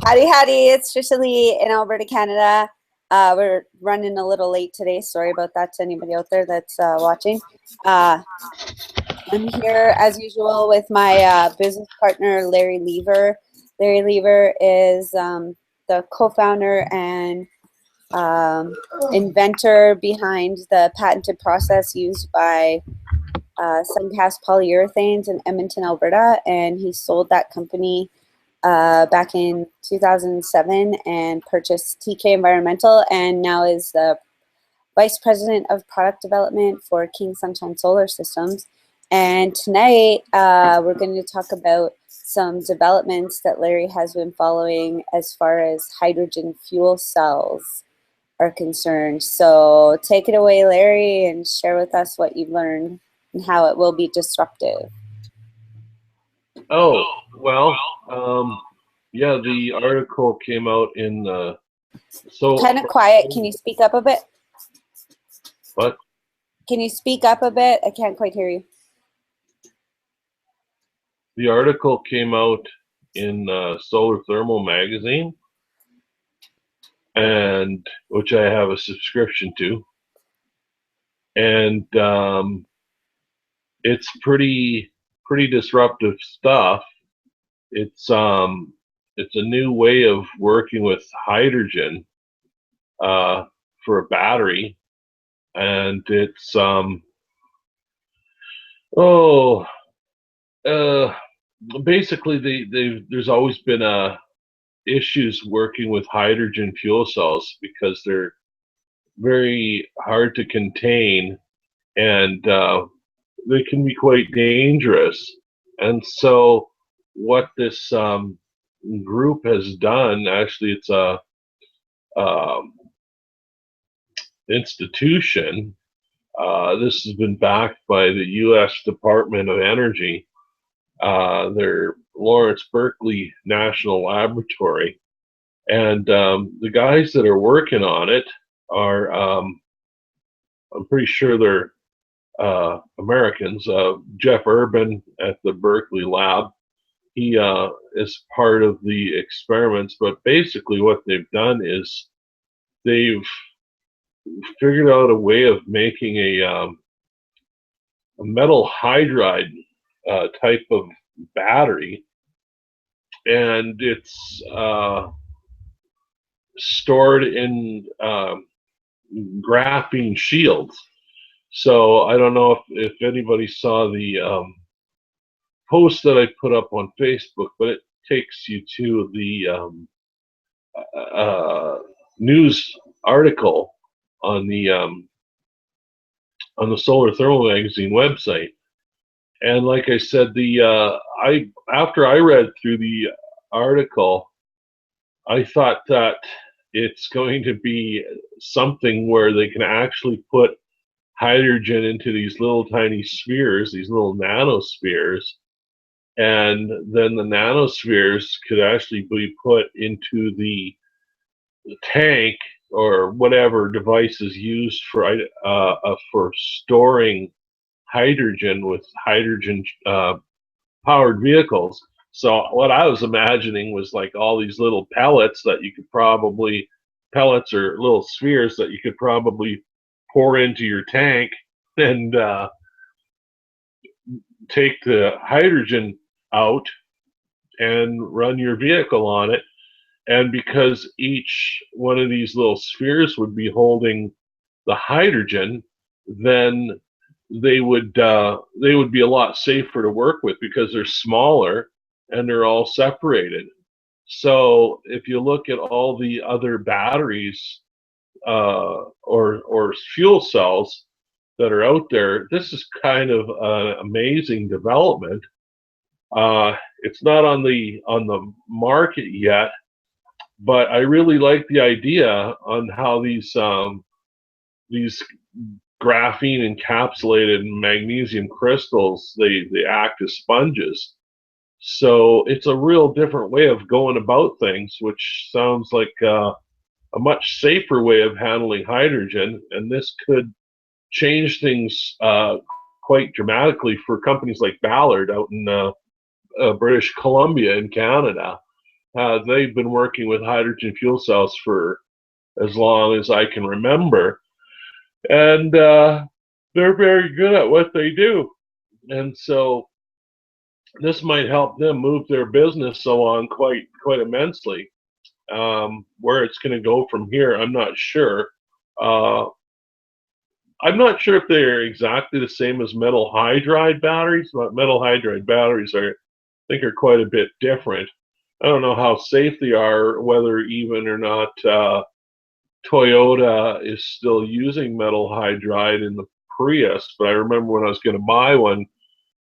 Howdy, howdy. It's Trisha Lee in Alberta, Canada. We're running a little late today. Sorry about that to anybody out there that's watching. I'm here, as usual, with my business partner, Larry Lever. Larry Lever is the co-founder and inventor behind the patented process used by Suncast Polyurethanes in Edmonton, Alberta, and he sold that company back in 2007 and purchased TK Environmental, and now is the Vice President of Product Development for King Sunshine Solar Systems. And tonight we're going to talk about some developments that Larry has been following as far as hydrogen fuel cells are concerned. So take it away, Larry, and share with us what you've learned and how it will be disruptive. Oh, well, yeah, the article came out in so kind of quiet. Can you speak up a bit? What? Can you speak up a bit? I can't quite hear you. The article came out in Solar Thermal magazine, and which I have a subscription to, and it's pretty disruptive stuff. It's a new way of working with hydrogen for a battery, and it's basically there's always been issues working with hydrogen fuel cells because they're very hard to contain, and they can be quite dangerous. And so what this group has done, actually it's a institution, this has been backed by the U.S. Department of Energy, their Lawrence Berkeley National Laboratory, and the guys that are working on it are, I'm pretty sure they're Americans. Jeff Urban at the Berkeley lab, he is part of the experiments, but basically what they've done is they've figured out a way of making a metal hydride type of battery, and it's stored in graphene shields. So I don't know if anybody saw the post that I put up on Facebook, but it takes you to the news article on the Solar Thermal magazine website. And like I said, after I read through the article, I thought that it's going to be something where they can actually put hydrogen into these little tiny spheres, these little nanospheres, and then the nanospheres could actually be put into the tank or whatever device is used for storing hydrogen with hydrogen powered vehicles. So what I was imagining was like all these little pellets that you could probably, pellets or little spheres that you could probably pour into your tank and take the hydrogen out and run your vehicle on it. And because each one of these little spheres would be holding the hydrogen, then they would be a lot safer to work with because they're smaller and they're all separated. So if you look at all the other batteries or fuel cells that are out there, this is kind of an amazing development. It's not on the market yet, but I really like the idea on how these graphene encapsulated magnesium crystals, they act as sponges. So it's a real different way of going about things, which sounds like a much safer way of handling hydrogen, and this could change things quite dramatically for companies like Ballard out in British Columbia in Canada. They've been working with hydrogen fuel cells for as long as I can remember, and they're very good at what they do. And so this might help them move their business along quite immensely. Where it's going to go from here, I'm not sure. Uh, I'm not sure if they're exactly the same as metal hydride batteries, but metal hydride batteries I think are quite a bit different. I don't know how safe they are, whether even or not Toyota is still using metal hydride in the Prius, but I remember when I was going to buy one,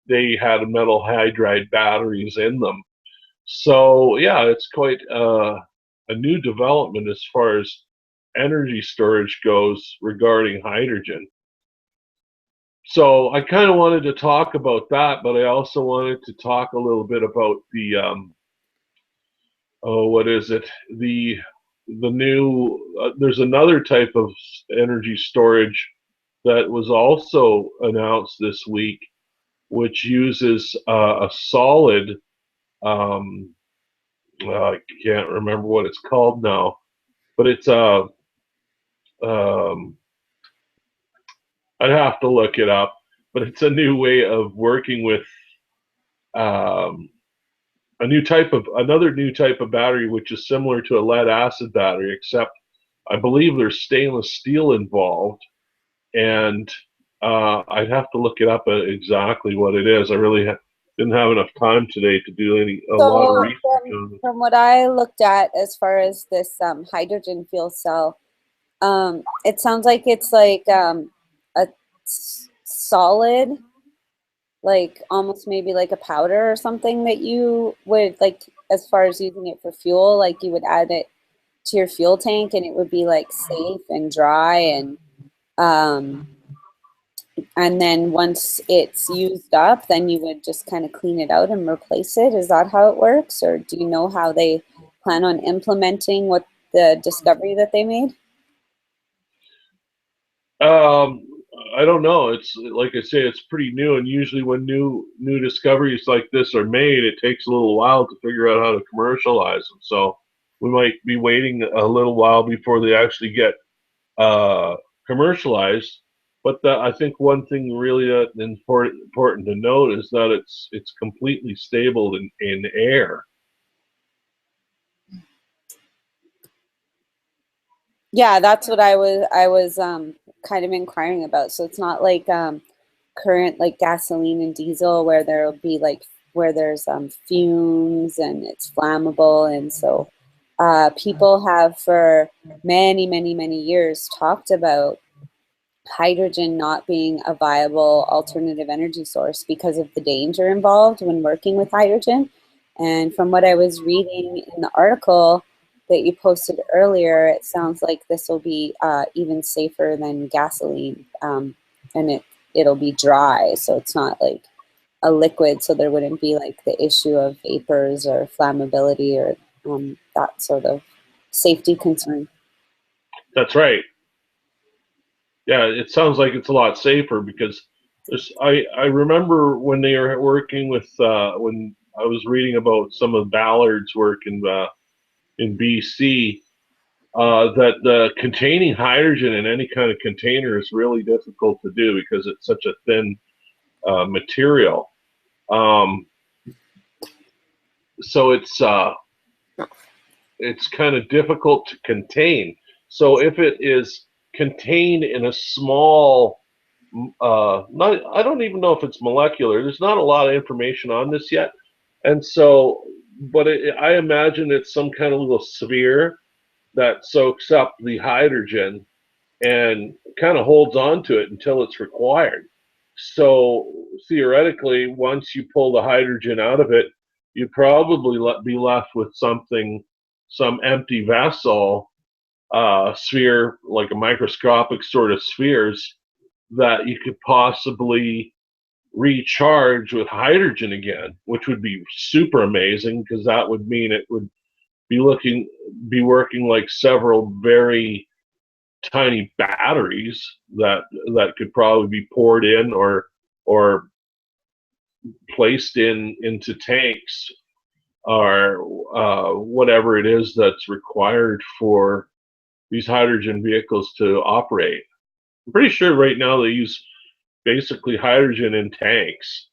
they had metal hydride batteries in them. So yeah, it's quite a new development as far as energy storage goes regarding hydrogen. So I kind of wanted to talk about that, but I also wanted to talk a little bit about the what is it? The new there's another type of energy storage that was also announced this week, which uses a solid. Um, I can't remember what it's called now, but it's a. I'd have to look it up, but it's a new way of working with um, another new type of battery, which is similar to a lead acid battery, except I believe there's stainless steel involved, and I'd have to look it up exactly what it is. I really didn't have enough time today to do a lot of So research on it. from what I looked at as far as this hydrogen fuel cell, it sounds like it's like a solid, like almost maybe like a powder or something that you would like, as far as using it for fuel, like you would add it to your fuel tank and it would be like safe and dry um, and then once it's used up, then you would just kind of clean it out and replace it. Is that how it works? Or do you know how they plan on implementing what the discovery that they made? Um, I don't know. It's like I say, it's pretty new, and usually when new discoveries like this are made, it takes a little while to figure out how to commercialize them. So we might be waiting a little while before they actually get uh, commercialized. But I think one thing really important to note is that it's completely stable in air. Yeah, that's what I was kind of inquiring about. So it's not like current like gasoline and diesel where there'll be like where there's fumes and it's flammable, and so people have for many years talked about hydrogen not being a viable alternative energy source because of the danger involved when working with hydrogen. And from what I was reading in the article that you posted earlier, it sounds like this will be even safer than gasoline, and it'll be dry, so it's not like a liquid, so there wouldn't be like the issue of vapors or flammability or that sort of safety concern. That's right. Yeah, it sounds like it's a lot safer because I remember when they were working with when I was reading about some of Ballard's work in BC, that containing hydrogen in any kind of container is really difficult to do because it's such a thin material. Um, so it's kind of difficult to contain. So if it is contained in a small, not I don't even know if it's molecular. There's not a lot of information on this yet, and so, but I imagine it's some kind of little sphere that soaks up the hydrogen and kind of holds on to it until it's required. So theoretically, once you pull the hydrogen out of it, you'd probably be left with some empty vessel, sphere, like a microscopic sort of spheres that you could possibly recharge with hydrogen again, which would be super amazing because that would mean it would be working like several very tiny batteries that could probably be poured in or placed into tanks or whatever it is that's required for these hydrogen vehicles to operate. I'm pretty sure right now they use basically hydrogen in tanks,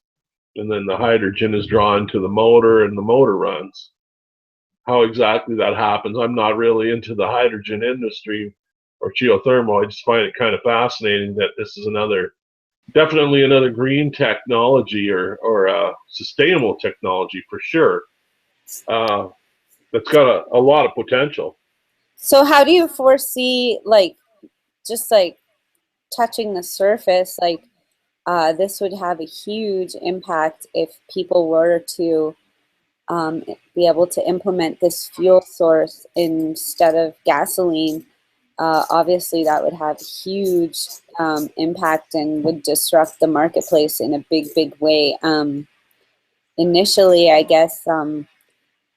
and then the hydrogen is drawn to the motor and the motor runs. How exactly that happens, I'm not really into the hydrogen industry or geothermal. I just find it kind of fascinating that this is definitely another green technology or sustainable technology for sure. That's got a lot of potential. So how do you foresee, like, just like touching the surface, like this would have a huge impact if people were to be able to implement this fuel source instead of gasoline. Obviously, that would have huge impact and would disrupt the marketplace in a big, big way. Initially, I guess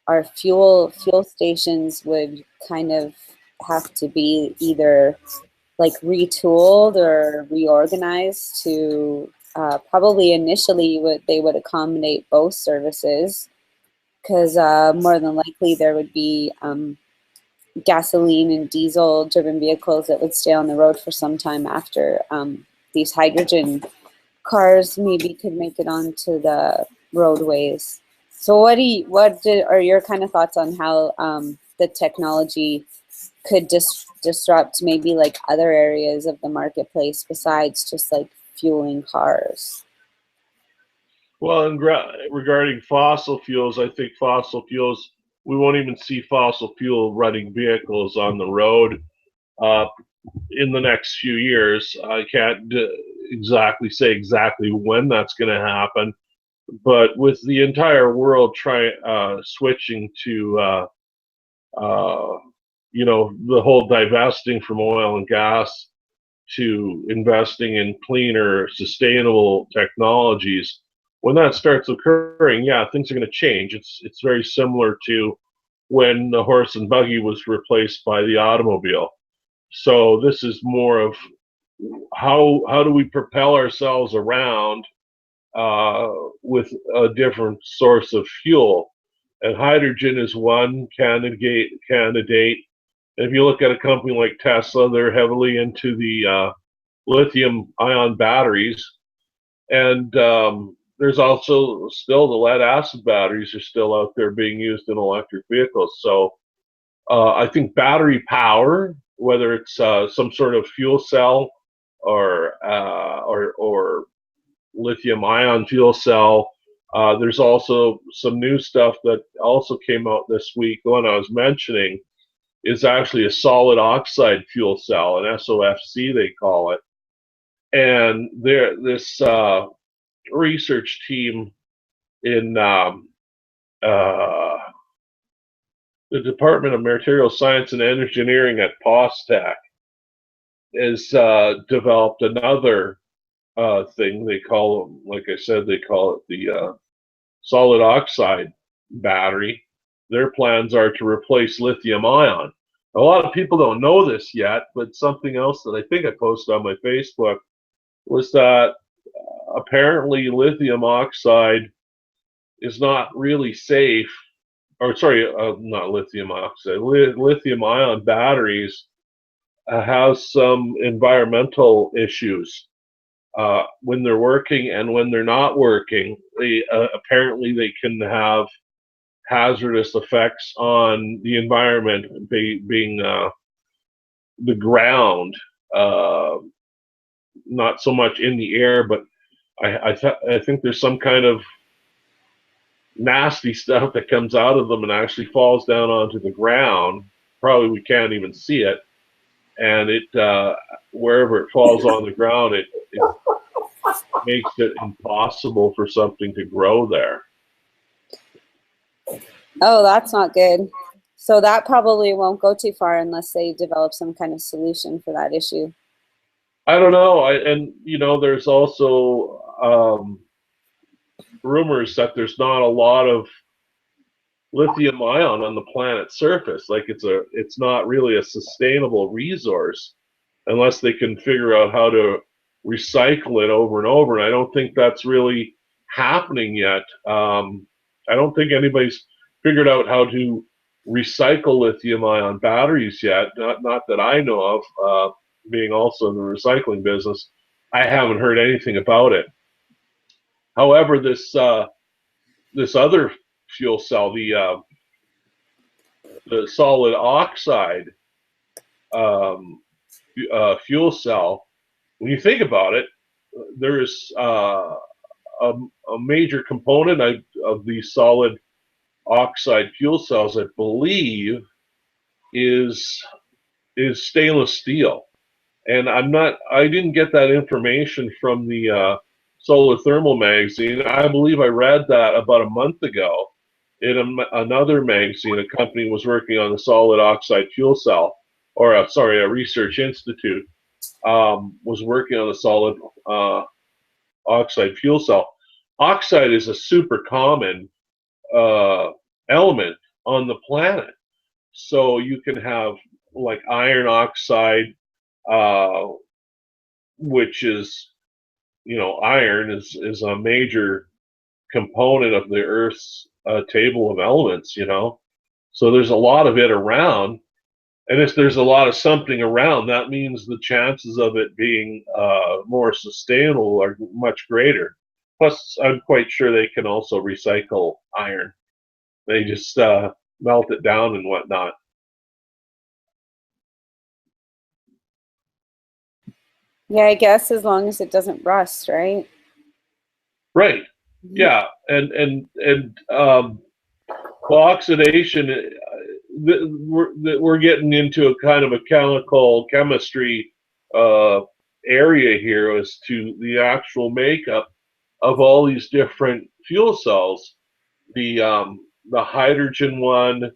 our fuel stations would kind of have to be either like retooled or reorganized to probably initially they would accommodate both services, because more than likely there would be gasoline and diesel driven vehicles that would stay on the road for some time after these hydrogen cars maybe could make it onto the roadways. So are your kind of thoughts on how the technology could disrupt maybe like other areas of the marketplace besides just like fueling cars? Well, regarding fossil fuels, I think fossil fuels, we won't even see fossil fuel running vehicles on the road uh, in the next few years. I can't exactly say exactly when that's going to happen, but with the entire world switching to the whole divesting from oil and gas to investing in cleaner, sustainable technologies, when that starts occurring, yeah, things are going to change. It's very similar to when the horse and buggy was replaced by the automobile. So this is more of how do we propel ourselves around with a different source of fuel, and hydrogen is one candidate. And if you look at a company like Tesla, they're heavily into the lithium ion batteries. And there's also still the lead acid batteries are still out there being used in electric vehicles. So I think battery power, whether it's some sort of fuel cell or lithium ion fuel cell. There's also some new stuff that also came out this week. The one I was mentioning is actually a solid oxide fuel cell, an SOFC they call it. And this research team in the Department of Material Science and Engineering at POSTECH has developed another thing. They call them, like I said, they call it the solid oxide battery. Their plans are to replace lithium ion. A lot of people don't know this yet, but something else that I think I posted on my Facebook was that apparently lithium oxide is not really safe, or sorry, not lithium oxide, lithium ion batteries have some environmental issues when they're working and when they're not working. They apparently they can have hazardous effects on the environment, being the ground, not so much in the air, but I think there's some kind of nasty stuff that comes out of them and actually falls down onto the ground. Probably we can't even see it, and it wherever it falls on the ground, it makes it impossible for something to grow there. Oh, that's not good. So that probably won't go too far unless they develop some kind of solution for that issue. I don't know. And there's also rumors that there's not a lot of lithium ion on the planet's surface. Like it's not really a sustainable resource unless they can figure out how to recycle it over and over. And I don't think that's really happening yet. I don't think anybody's figured out how to recycle lithium-ion batteries yet. Not that I know of. Being also in the recycling business, I haven't heard anything about it. However, this other fuel cell, the solid oxide fuel cell, when you think about it, there is a major component of these solid oxide fuel cells, I believe, is stainless steel. And I didn't get that information from the Solar Thermal magazine. I believe I read that about a month ago in another magazine. A company was working on the solid oxide fuel cell, or a research institute was working on the solid oxide fuel cell. Oxide is a super common element on the planet. So you can have like iron oxide, which is, iron is a major component of the Earth's table of elements, So there's a lot of it around. And if there's a lot of something around, that means the chances of it being more sustainable are much greater. Plus, I'm quite sure they can also recycle iron. They just melt it down and whatnot. Yeah, I guess as long as it doesn't rust, right? Right. Yeah, and well, oxidation. We're getting into a kind of a chemical chemistry area here as to the actual makeup of all these different fuel cells. The hydrogen one,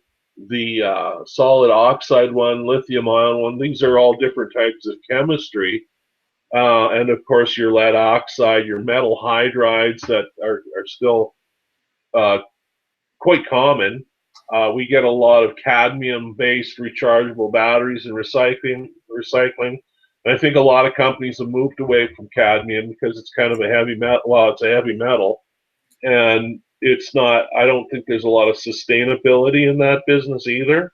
the solid oxide one, lithium ion one. These are all different types of chemistry. And of course, your lead oxide, your metal hydrides that are still quite common. We get a lot of cadmium-based rechargeable batteries in recycling. And I think a lot of companies have moved away from cadmium because it's kind of a heavy metal. Well, it's a heavy metal, and it's not. I don't think there's a lot of sustainability in that business either.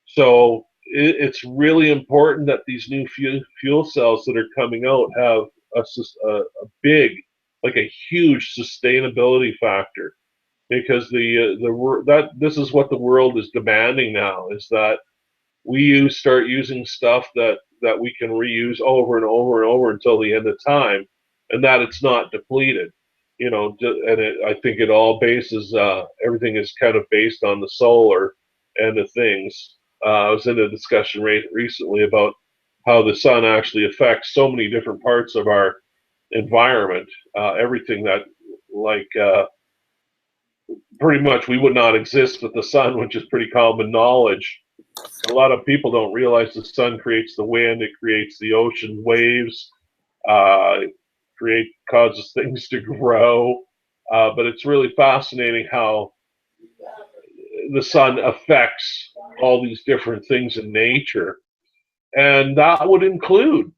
So it's really important that these new fuel cells that are coming out have a big, like a huge sustainability factor, because this is what the world is demanding now, is that we start using stuff that we can reuse over and over and over until the end of time, and that it's not depleted. I think it all bases everything is kind of based on the solar end of things. I was in a discussion recently about how the sun actually affects so many different parts of our environment. Everything that, like, pretty much we would not exist with the sun, which is pretty common knowledge. A lot of people don't realize the sun creates the wind, it creates the ocean waves, causes things to grow. But it's really fascinating how the sun affects all these different things in nature. And that would include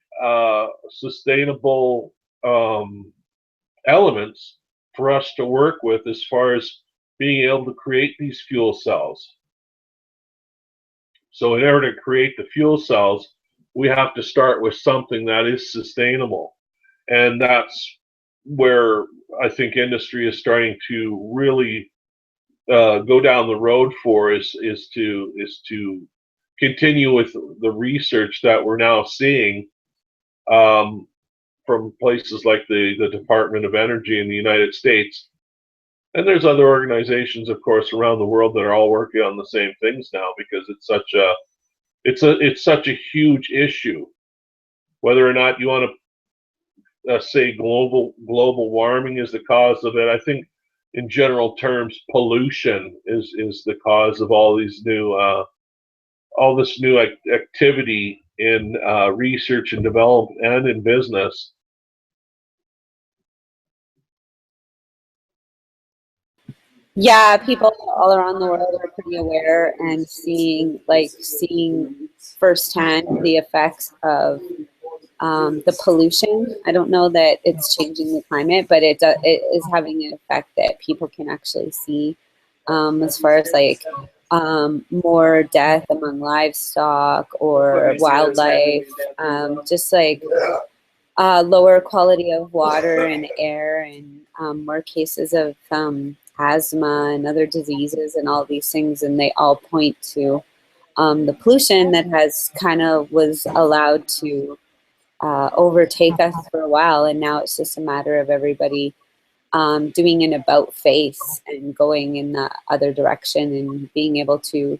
sustainable elements for us to work with as far as being able to create these fuel cells. So in order to create the fuel cells, we have to start with something that is sustainable. And that's where I think industry is starting to really go down the road for, is to continue with the research that we're now seeing from places like the Department of Energy in the United States. And there's other organizations, of course, around the world that are all working on the same things now, because it's such a huge issue. Whether or not you want to say global warming is the cause of it, I think in general terms, pollution is the cause of all this new activity in research and development and in business. Yeah, people all around the world are pretty aware and seeing firsthand the effects of the pollution. I don't know that it's changing the climate, but it is having an effect that people can actually see, as far as like more death among livestock or wildlife, just like lower quality of water and air, and more cases of asthma and other diseases and all these things, and they all point to the pollution that has kind of was allowed to overtake us for a while, and now it's just a matter of everybody doing an about face and going in the other direction and being able to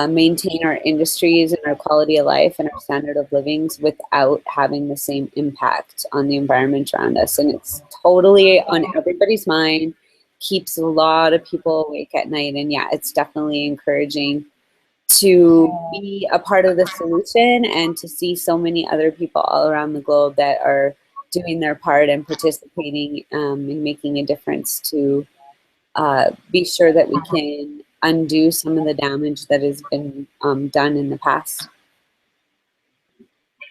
maintain our industries and our quality of life and our standard of livings without having the same impact on the environment around us. And it's totally on everybody's mind, keeps a lot of people awake at night. And yeah, it's definitely encouraging to be a part of the solution and to see so many other people all around the globe that are doing their part and participating in making a difference to be sure that we can undo some of the damage that has been done in the past.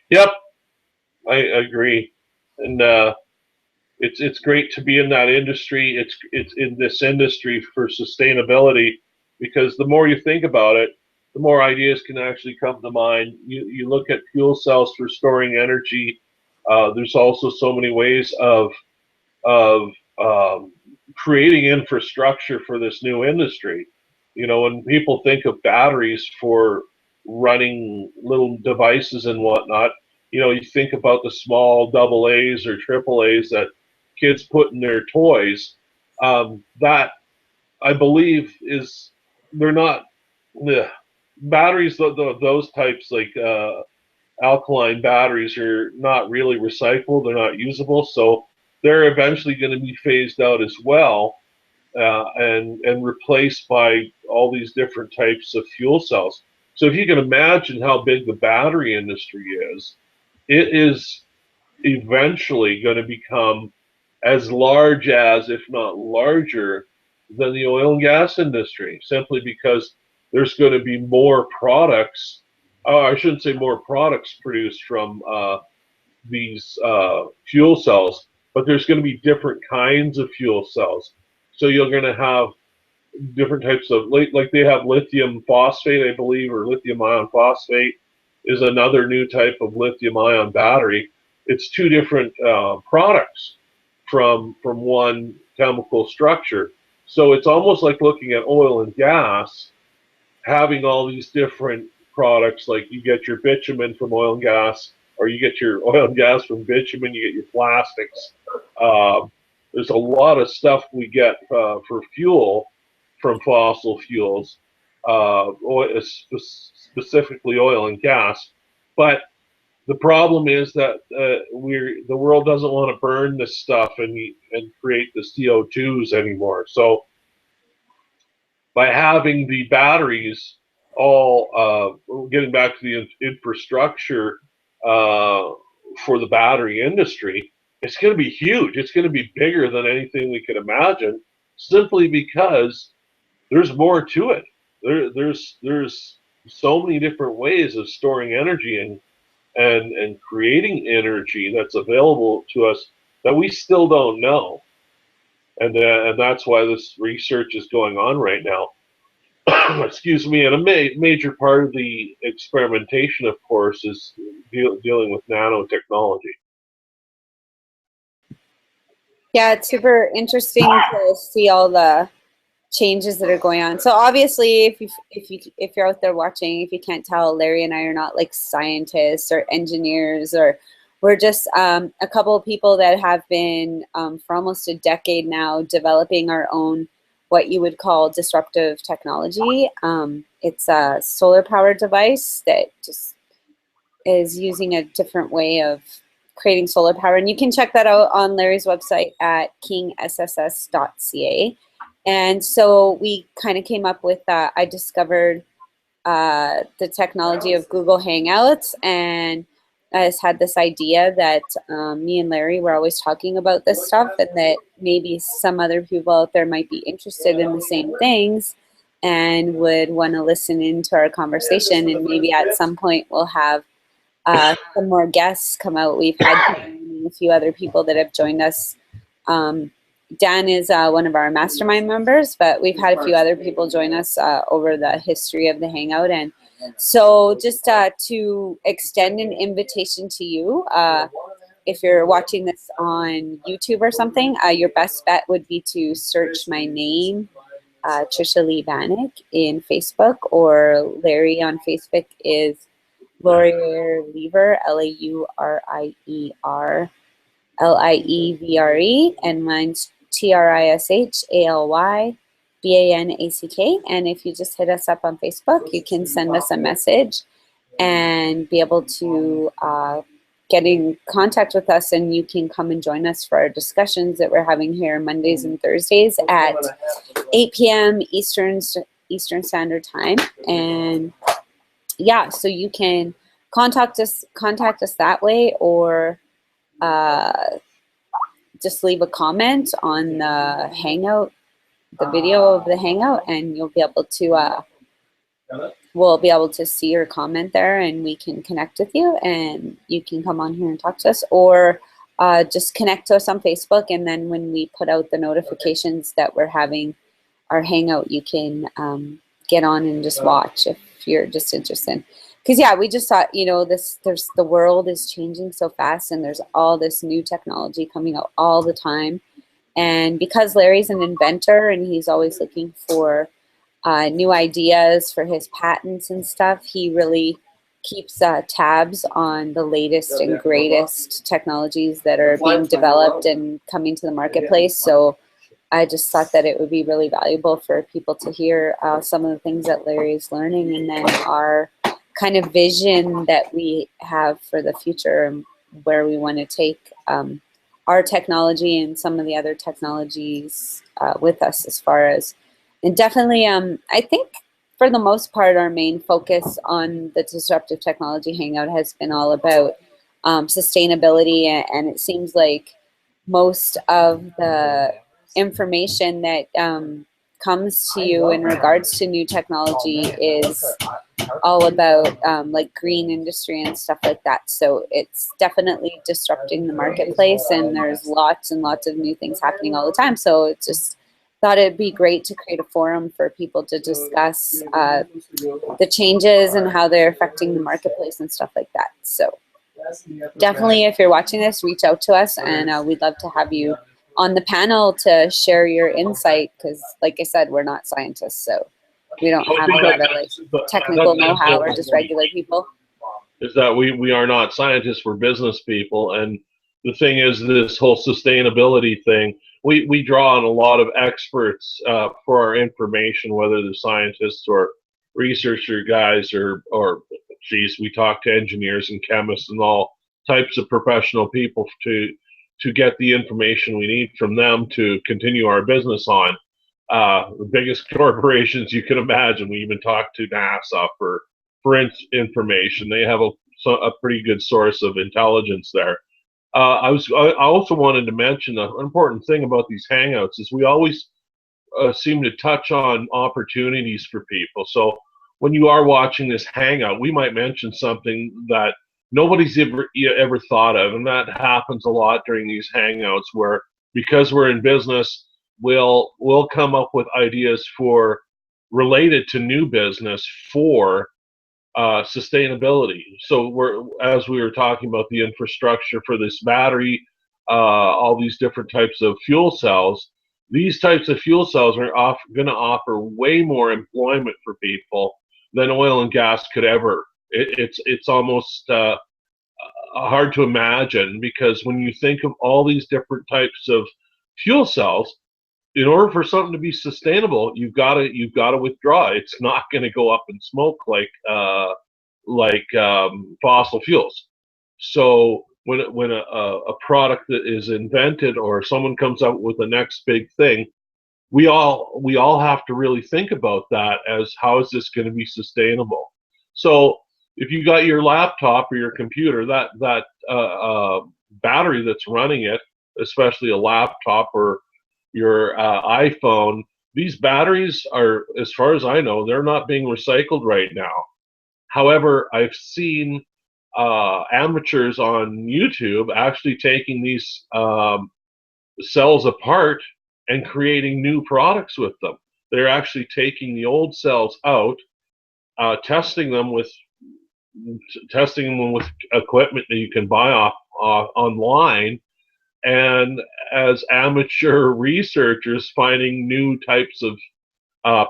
Yep, I agree, and it's great to be in that industry. It's in this industry for sustainability, because the more you think about it, the more ideas can actually come to mind. You look at fuel cells for storing energy. There's also so many ways of creating infrastructure for this new industry. You know, when people think of batteries for running little devices and whatnot, you know, you think about the small double A's or triple A's that kids put in their toys. That I believe is they're not the batteries. Those types like alkaline batteries are not really recycled. They're not usable, so they're eventually going to be phased out as well, and replaced by all these different types of fuel cells. So if you can imagine how big the battery industry is, it is eventually going to become as large as, if not larger, than the oil and gas industry, simply because there's going to be more products. Oh, I shouldn't say more products produced from these fuel cells, but there's going to be different kinds of fuel cells. So you're going to have different types of, like they have lithium phosphate, I believe, or lithium ion phosphate is another new type of lithium ion battery. It's two different products from one chemical structure. So it's almost like looking at oil and gas, having all these different products. Like you get your bitumen from oil and gas, or you get your oil and gas from bitumen, you get your plastics. There's a lot of stuff we get for fuel from fossil fuels, specifically oil and gas. But the problem is that the world doesn't want to burn this stuff and create the CO2s anymore. So by having the batteries all getting back to the infrastructure for the battery industry, it's going to be huge. It's going to be bigger than anything we could imagine, simply because there's more to it. There's so many different ways of storing energy and creating energy that's available to us that we still don't know. And that's why this research is going on right now. Excuse me. And a major part of the experimentation, of course, is dealing with nanotechnology. Yeah, it's super interesting to see all the changes that are going on. So obviously, if you're out there watching, if you can't tell, Larry and I are not like scientists or engineers, or we're just a couple of people that have been for almost a decade now developing our own, what you would call disruptive technology. It's a solar powered device that just is using a different way of creating solar power. And you can check that out on Larry's website at kingsss.ca. And so we kind of came up with, I discovered the technology of Google Hangouts, and I just had this idea that me and Larry were always talking about this stuff, and that maybe some other people out there might be interested in the same things and would want to listen into our conversation. And maybe at some point we'll have some more guests come out. We've had a few other people that have joined us. Dan is one of our mastermind members, but we've had a few other people join us over the history of the Hangout. And so just to extend an invitation to you, if you're watching this on YouTube or something, your best bet would be to search my name, Trisha Lee Bannock, in Facebook, or Larry on Facebook is Laurier Lever, LaurierLievre, and mine's TrishalYBannack. And if you just hit us up on Facebook, you can send us a message and be able to get in contact with us, and you can come and join us for our discussions that we're having here Mondays and Thursdays at 8 p.m. Eastern Standard Time. And yeah, so you can contact us that way, or just leave a comment on the Hangout, the video of the Hangout, and you'll be able to we'll be able to see your comment there, and we can connect with you, and you can come on here and talk to us, or just connect to us on Facebook, and then when we put out the notifications that we're having our Hangout, you can get on and just watch if you're just interested. Because yeah, we just thought, you know, the world is changing so fast, and there's all this new technology coming out all the time. And because Larry's an inventor and he's always looking for new ideas for his patents and stuff, he really keeps tabs on the latest and greatest technologies that are being developed and coming to the marketplace. So I just thought that it would be really valuable for people to hear some of the things that Larry's learning, and then our kind of vision that we have for the future, and where we want to take our technology and some of the other technologies with us, as far as, and definitely I think for the most part our main focus on the Disruptive Technology Hangout has been all about sustainability, and it seems like most of the information that comes to you in regards to new technology is all about like green industry and stuff like that. So it's definitely disrupting the marketplace, and there's lots and lots of new things happening all the time. So it's just thought it'd be great to create a forum for people to discuss the changes and how they're affecting the marketplace and stuff like that. So definitely, if you're watching this, reach out to us, and we'd love to have you on the panel to share your insight, because like I said, we're not scientists, so we don't have a lot of like technical know-how, or just regular people. Is that we are not scientists, we're business people. And the thing is, this whole sustainability thing, we draw on a lot of experts for our information, whether they're scientists or researcher guys, or geez, we talk to engineers and chemists and all types of professional people to get the information we need from them to continue our business on. The biggest corporations you can imagine. We even talk to NASA for information. They have a pretty good source of intelligence there. I also wanted to mention an important thing about these Hangouts is we always seem to touch on opportunities for people. So when you are watching this Hangout, we might mention something that nobody's ever thought of, and that happens a lot during these Hangouts, where because we're in business, we'll come up with ideas for related to new business for sustainability. So as we were talking about the infrastructure for this battery, all these different types of fuel cells, these types of fuel cells are going to offer way more employment for people than oil and gas could ever. It's almost hard to imagine, because when you think of all these different types of fuel cells, in order for something to be sustainable, you've got to withdraw. It's not going to go up in smoke like fossil fuels. So when a product that is invented, or someone comes out with the next big thing, we all have to really think about that, as how is this going to be sustainable. So if you got your laptop or your computer, that battery that's running it, especially a laptop or your iPhone, these batteries are, as far as I know, they're not being recycled right now. However, I've seen amateurs on YouTube actually taking these cells apart and creating new products with them. They're actually taking the old cells out, testing them with equipment that you can buy off online, and as amateur researchers finding new types of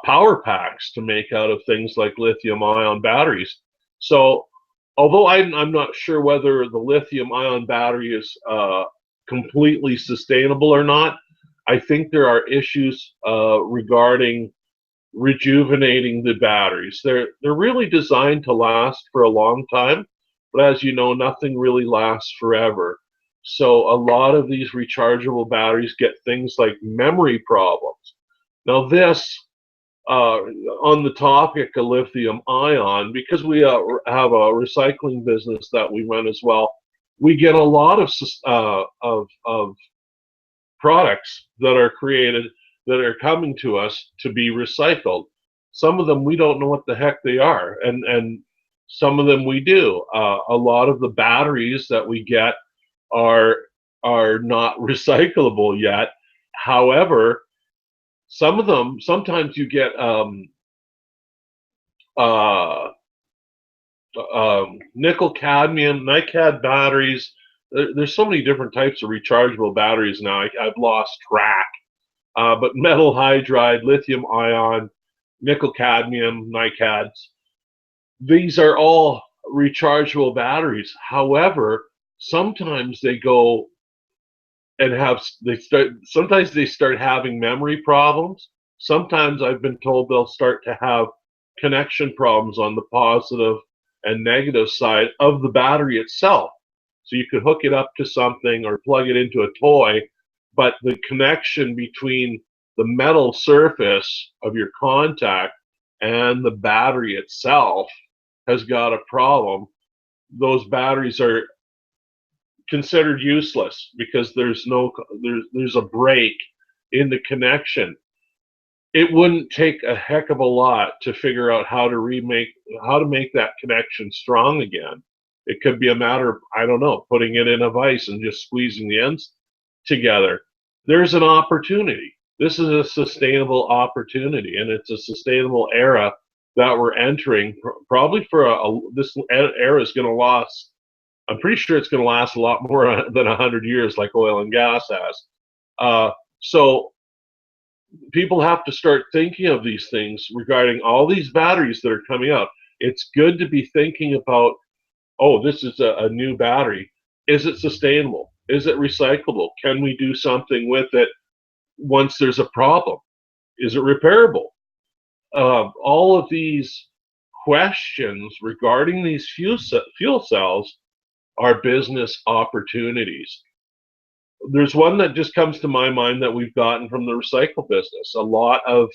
power packs to make out of things like lithium ion batteries. So although I'm not sure whether the lithium ion battery is completely sustainable or not, I think there are issues regarding rejuvenating the batteries. They're really designed to last for a long time, but as you know, nothing really lasts forever. So a lot of these rechargeable batteries get things like memory problems. Now this, on the topic of lithium ion, because we have a recycling business that we run as well, we get a lot of products that are created that are coming to us to be recycled. Some of them we don't know what the heck they are, and some of them we do. A lot of the batteries that we get are not recyclable yet. However, some of them, sometimes you get uh, nickel cadmium NiCad batteries. There's so many different types of rechargeable batteries now. I've lost track. But metal hydride, lithium ion, nickel cadmium, NiCads, these are all rechargeable batteries. However, sometimes they go and sometimes they start having memory problems. Sometimes I've been told they'll start to have connection problems on the positive and negative side of the battery itself. So you could hook it up to something or plug it into a toy, but the connection between the metal surface of your contact and the battery itself has got a problem. Those batteries are considered useless because there's a break in the connection. It wouldn't take a heck of a lot to figure out how to make that connection strong again. It could be a matter of, I don't know, putting it in a vise and just squeezing the ends together. There's an opportunity. This is a sustainable opportunity, and it's a sustainable era that we're entering. Probably this era is going to last. I'm pretty sure it's going to last a lot more than 100 years, like oil and gas has. So people have to start thinking of these things regarding all these batteries that are coming out. It's good to be thinking about, oh, this is a new battery. Is it sustainable? Is it recyclable? Can we do something with it once there's a problem? Is it repairable? All of these questions regarding these fuel cells are business opportunities. There's one that just comes to my mind that we've gotten from the recycle business. A lot of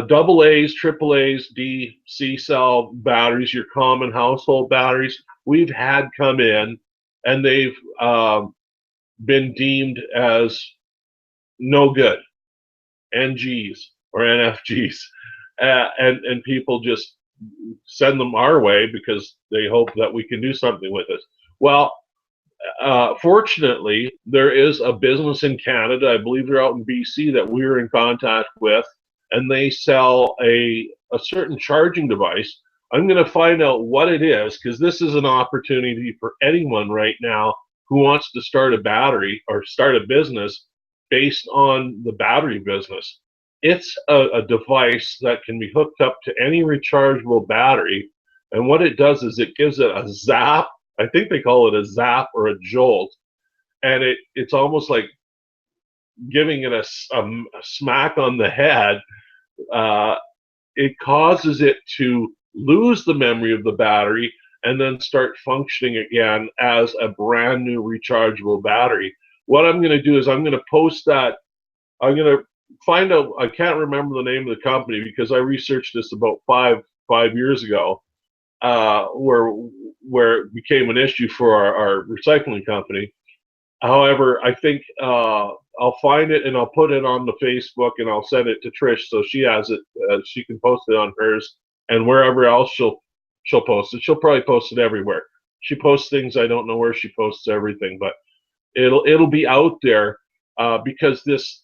double A's, triple A's, D, C cell batteries, your common household batteries, we've had come in, and they've been deemed as no good, NGs or NFGs, and people just send them our way because they hope that we can do something with it. Well, fortunately, there is a business in Canada, I believe they're out in BC, that we're in contact with, and they sell a certain charging device. I'm going to find out what it is, because this is an opportunity for anyone right now who wants to start a battery or start a business based on the battery business. It's a device that can be hooked up to any rechargeable battery, and what it does is it gives it a zap. I think they call it a zap or a jolt, and it's almost like giving it a smack on the head. It causes it to lose the memory of the battery and then start functioning again as a brand new rechargeable battery. What I'm going to do is I'm going to post that. I'm going to find out. I can't remember the name of the company because I researched this about five years ago, where it became an issue for our recycling company. However, I think I'll find it and I'll put it on the Facebook and I'll send it to Trish so she has it. She can post it on hers and wherever else she'll she'll post it. She'll probably post it everywhere. She posts things, I don't know where she posts everything, but it'll be out there, because this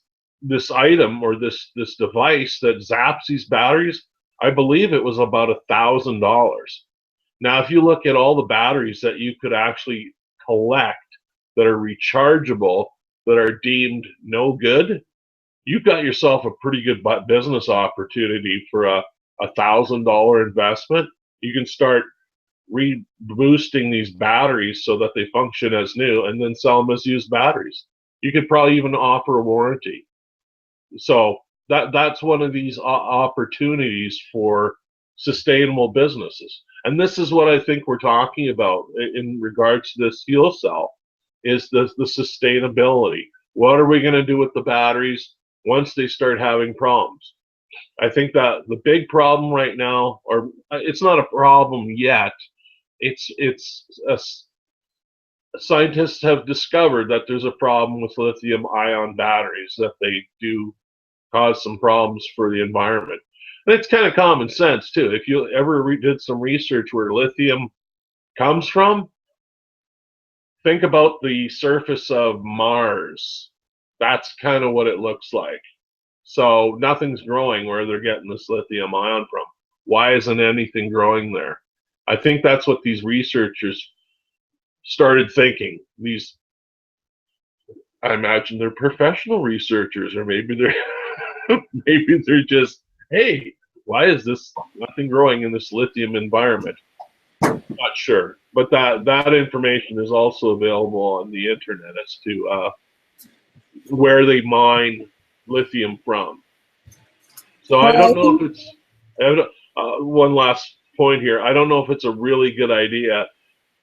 item, or this device that zaps these batteries, I believe it was about $1,000. Now, if you look at all the batteries that you could actually collect that are rechargeable, that are deemed no good, you've got yourself a pretty good business opportunity for a $1,000 investment. You can start reboosting these batteries so that they function as new, and then sell them as used batteries. You could probably even offer a warranty. So that's one of these opportunities for sustainable businesses. And this is what I think we're talking about in regards to this fuel cell, is the sustainability. What are we going to do with the batteries once they start having problems? I think that the big problem right now, or it's not a problem yet, scientists have discovered that there's a problem with lithium ion batteries, that they do cause some problems for the environment. And it's kind of common sense too. If you ever did some research where lithium comes from, think about the surface of Mars. That's kind of what it looks like. So nothing's growing where they're getting this lithium ion from. Why isn't anything growing there? I think that's what these researchers started thinking. I imagine they're professional researchers, or maybe they're maybe they're just, hey, why is this nothing growing in this lithium environment? Not sure, but that information is also available on the internet as to where they mine lithium from. So I don't know if it's one last point here. I don't know if it's a really good idea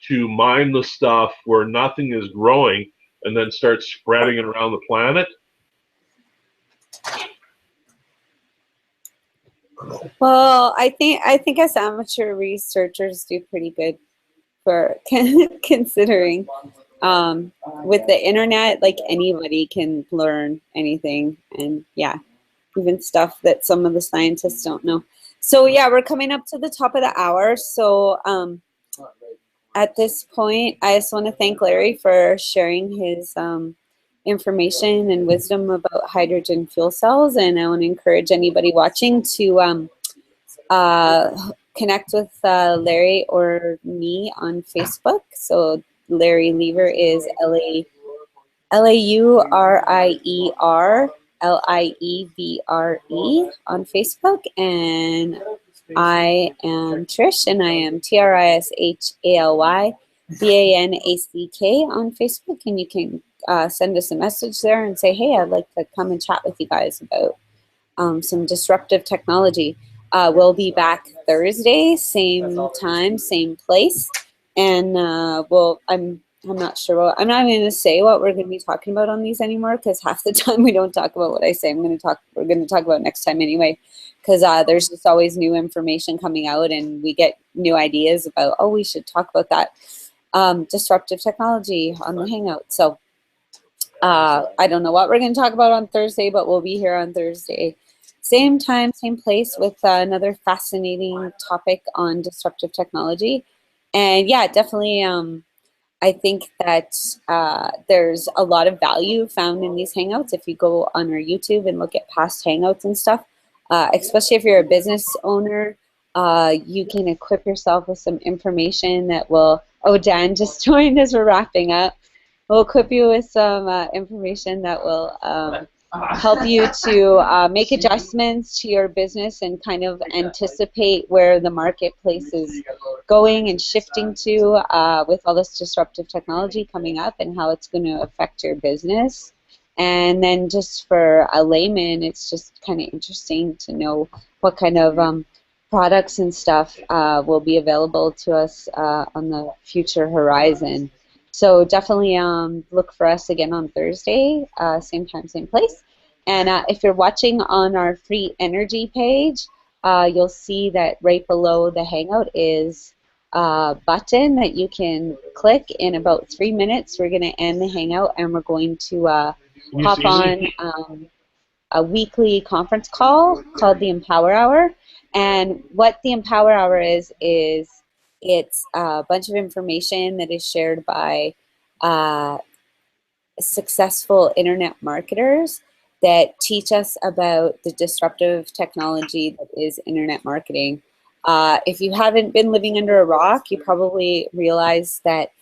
to mine the stuff where nothing is growing and then start spreading it around the planet. Well, I think as amateur researchers do pretty good for considering. With the internet, like, anybody can learn anything, and yeah, even stuff that some of the scientists don't know. So yeah, we're coming up to the top of the hour. So at this point, I just want to thank Larry for sharing his information and wisdom about hydrogen fuel cells, and I want to encourage anybody watching to connect with Larry or me on Facebook. So Larry Lever is LAURIER on Facebook, and I am Trish, and I am TRISHALYBANACK on Facebook, and you can send us a message there and say, hey, I'd like to come and chat with you guys about some disruptive technology. We'll be back Thursday, same time, same place, and I'm not sure I'm not going to say what we're going to be talking about on these anymore, because half the time we don't talk about what I say. We're going to talk about next time anyway, because there's just always new information coming out, and we get new ideas about, oh, we should talk about that disruptive technology on the Hangout. So I don't know what we're going to talk about on Thursday, but we'll be here on Thursday. Same time, same place, with another fascinating topic on disruptive technology. And yeah, definitely, I think that there's a lot of value found in these Hangouts. If you go on our YouTube and look at past Hangouts and stuff, especially if you're a business owner, you can equip yourself with some information that will, oh, Dan just joined as we're wrapping up. We'll equip you with some information that will help you to make adjustments to your business and kind of anticipate where the marketplace is going and shifting to with all this disruptive technology coming up, and how it's going to affect your business. And then just for a layman, it's just kind of interesting to know what kind of products and stuff will be available to us on the future horizon. So definitely look for us again on Thursday, same time, same place. And if you're watching on our free energy page, you'll see that right below the Hangout is a button that you can click. In about 3 minutes, we're going to end the Hangout, and we're going to hop on a weekly conference call called the Empower Hour. And what the Empower Hour is It's a bunch of information that is shared by successful internet marketers that teach us about the disruptive technology that is internet marketing. If you haven't been living under a rock, you probably realize that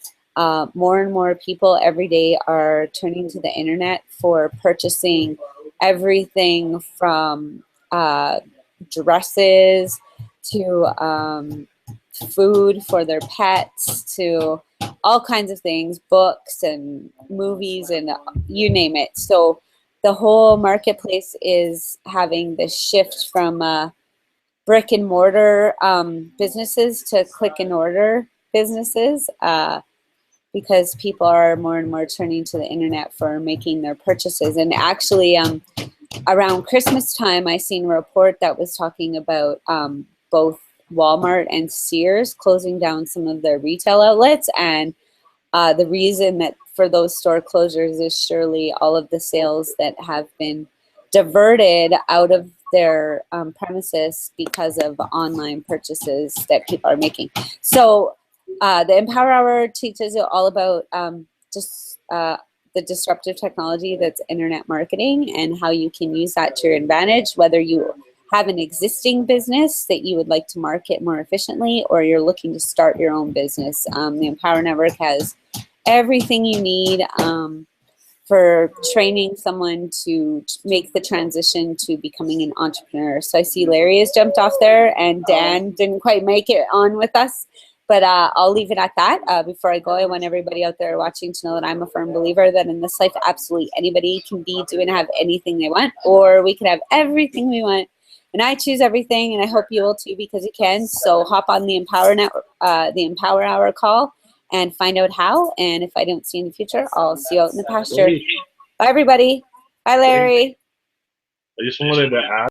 more and more people every day are turning to the internet for purchasing everything from dresses to food for their pets to all kinds of things, books and movies and you name it. So the whole marketplace is having this shift from brick and mortar businesses to click and order businesses because people are more and more turning to the internet for making their purchases. And actually, around Christmas time, I seen a report that was talking about both Walmart and Sears closing down some of their retail outlets, and the reason that for those store closures is surely all of the sales that have been diverted out of their premises because of online purchases that people are making. So the Empower Hour teaches you all about just the disruptive technology that's internet marketing and how you can use that to your advantage, whether you have an existing business that you would like to market more efficiently or you're looking to start your own business. The Empower Network has everything you need for training someone to make the transition to becoming an entrepreneur. So I see Larry has jumped off there and Dan didn't quite make it on with us, but I'll leave it at that. Before I go, I want everybody out there watching to know that I'm a firm believer that in this life, absolutely anybody can be, do, and have anything they want, or we can have everything we want. And I choose everything, and I hope you will too, because you can. So hop on the the Empower Hour call and find out how. And if I don't see you in the future, I'll see you out in the pasture. Bye, everybody. Bye, Larry. I just wanted to add